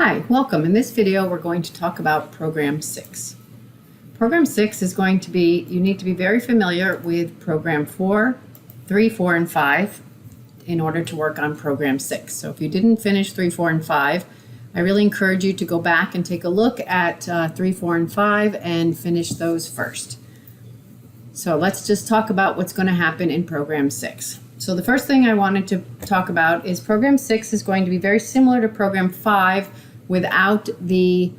Hi, welcome. In this video, we're going to talk about Program 6. Program 6 is going to be, you need to be very familiar with Program 4, 3, 4, and 5 in order to work on Program 6. So if you didn't finish 3, 4, and 5, I really encourage you to go back and take a look at 3, 4, and 5 and finish those first. So let's just talk about what's going to happen in Program 6. So the first thing I wanted to talk about is Program 6 is going to be very similar to Program 5 without the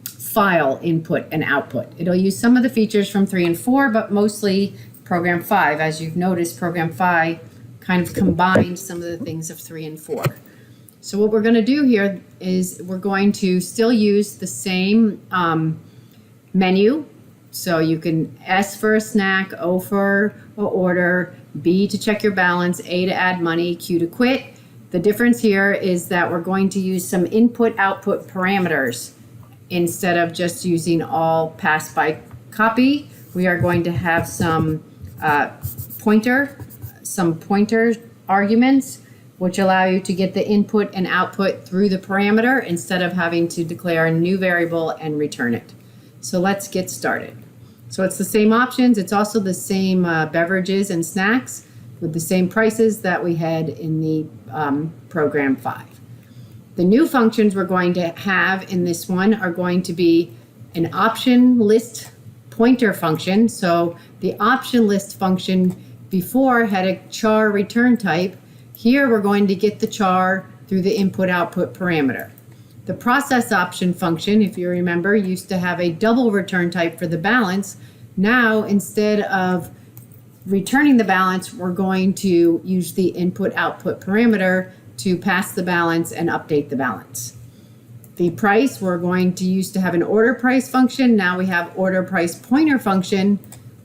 file input and output. It'll use some of the features from 3 and 4, but mostly Program 5. As you've noticed, Program 5 kind of combines some of the things of 3 and 4. So what we're going to do here is we're going to still use the same menu. So you can S for a snack, O for an order, B to check your balance, A to add money, Q to quit. The difference here is that we're going to use some input-output parameters instead of just using all pass by copy. We are going to have some pointer arguments, which allow you to get the input and output through the parameter instead of having to declare a new variable and return it. So let's get started. So it's the same options. It's also the same beverages and snacks with the same prices that we had in the Program 5. The new functions we're going to have in this one are going to be an option list pointer function. So the option list function before had a char return type. Here we're going to get the char through the input-output parameter. The process option function, if you remember, used to have a double return type for the balance. Now, instead of returning the balance, we're going to use the input-output parameter to pass the balance and update the balance. The price, we're going to use to have an order price function. Now we have order price pointer function,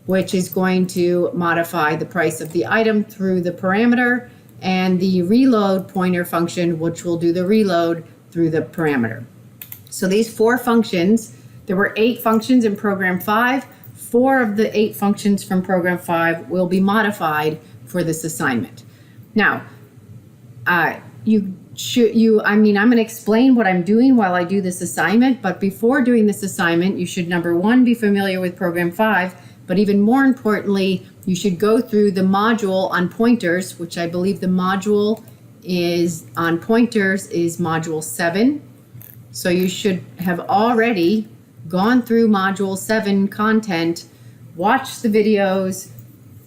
which is going to modify the price of the item through the parameter, and the reload pointer function, which will do the reload through the parameter. So these 4 functions, there were 8 functions in Program 5. 4 of the 8 functions from Program 5 will be modified for this assignment. Now, I'm going to explain what I'm doing while I do this assignment, but before doing this assignment, you should, number 1, be familiar with Program 5, but even more importantly, you should go through the module on pointers, which I believe the module is on pointers is Module 7. So you should have already gone through Module 7 content, watched the videos,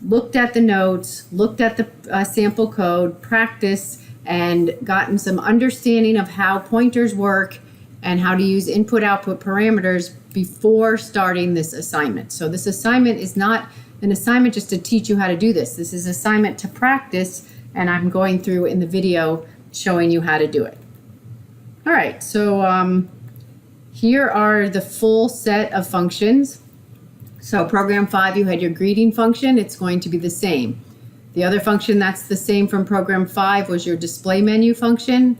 looked at the notes, looked at the sample code, practiced, and gotten some understanding of how pointers work and how to use input-output parameters before starting this assignment. So this assignment is not an assignment just to teach you how to do this. This is an assignment to practice, and I'm going through in the video showing you how to do it. All right, so here are the full set of functions. So Program 5, you had your greeting function. It's going to be the same. The other function that's the same from Program 5 was your display menu function.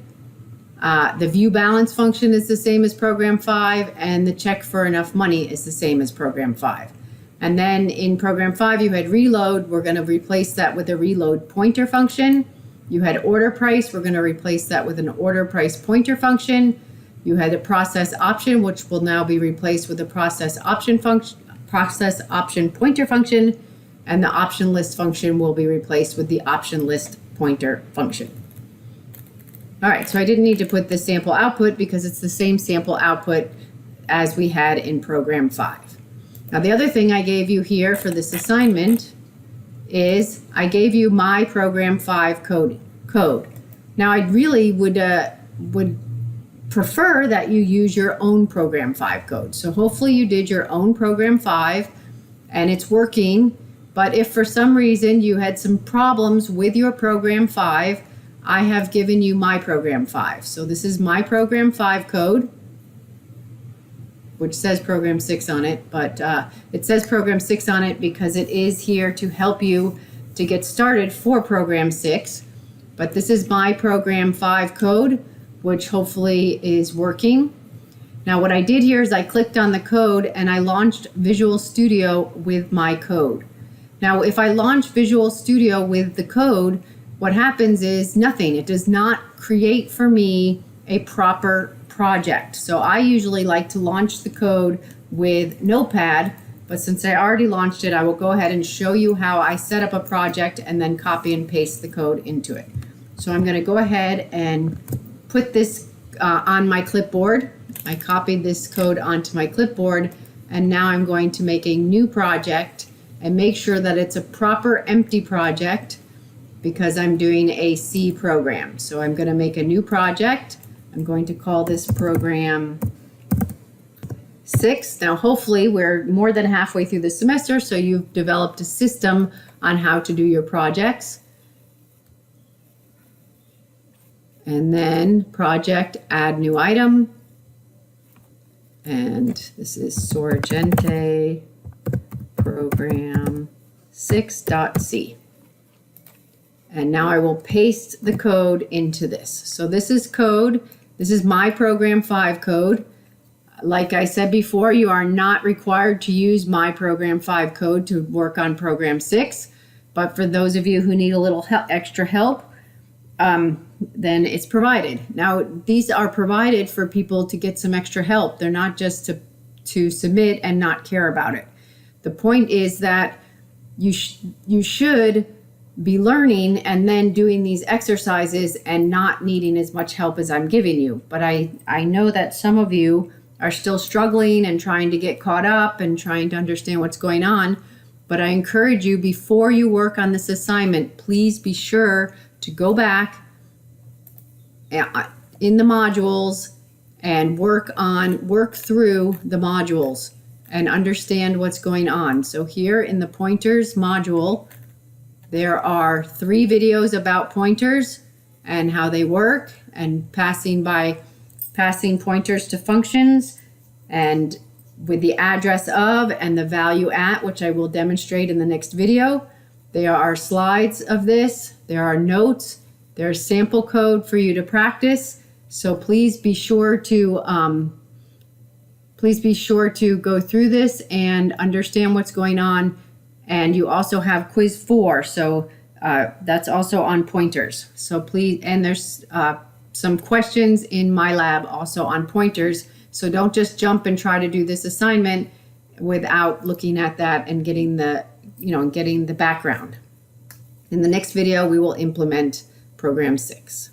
The view balance function is the same as Program 5, and the check for enough money is the same as Program 5. And then in Program 5, you had reload. We're going to replace that with a reload pointer function. You had order price. We're going to replace that with an order price pointer function. You had a process option, which will now be replaced with a process option pointer function, and the option list function will be replaced with the option list pointer function. All right, so I didn't need to put the sample output because it's the same sample output as we had in Program 5. Now, the other thing I gave you here for this assignment is I gave you my Program 5 code. Now, I really would prefer that you use your own Program 5 code. So hopefully you did your own Program 5 and it's working. But if for some reason you had some problems with your Program 5, I have given you my Program 5. So this is my Program 5 code, which says Program 6 on it, but it says Program 6 on it because it is here to help you to get started for Program 6. But this is my Program 5 code, which hopefully is working. Now what I did here is I clicked on the code and I launched Visual Studio with my code. Now if I launch Visual Studio with the code, what happens is nothing. It does not create for me a proper project. So I usually like to launch the code with Notepad, but since I already launched it, I will go ahead and show you how I set up a project and then copy and paste the code into it. So I'm going to go ahead and put this on my clipboard. I copied this code onto my clipboard, and now I'm going to make a new project and make sure that it's a proper empty project because I'm doing a C program. So I'm going to make a new project. I'm going to call this program 6. Now, hopefully we're more than halfway through the semester, so you've developed a system on how to do your projects. And then project, add new item. And this is Sorgente program 6.c. And now I will paste the code into this. So this is code. This is my program 5 code. Like I said before, you are not required to use my program 5 code to work on program 6. But for those of you who need a little extra help, then it's provided. Now, these are provided for people to get some extra help. They're not just to submit and not care about it. The point is that you should be learning and then doing these exercises and not needing as much help as I'm giving you. But I know that some of you are still struggling and trying to get caught up and trying to understand what's going on. But I encourage you, before you work on this assignment, please be sure to go back in the modules and work through the modules and understand what's going on. So here in the pointers module, there are 3 videos about pointers and how they work and passing pointers to functions and with the address of and the value at, which I will demonstrate in the next video. There are slides of this. There are notes. There's sample code for you to practice. So please be sure to go through this and understand what's going on. And you also have quiz 4. So that's also on pointers. So please, and there's some questions in my lab also on pointers. So don't just jump and try to do this assignment without looking at that and getting the background. In the next video, we will implement program 6.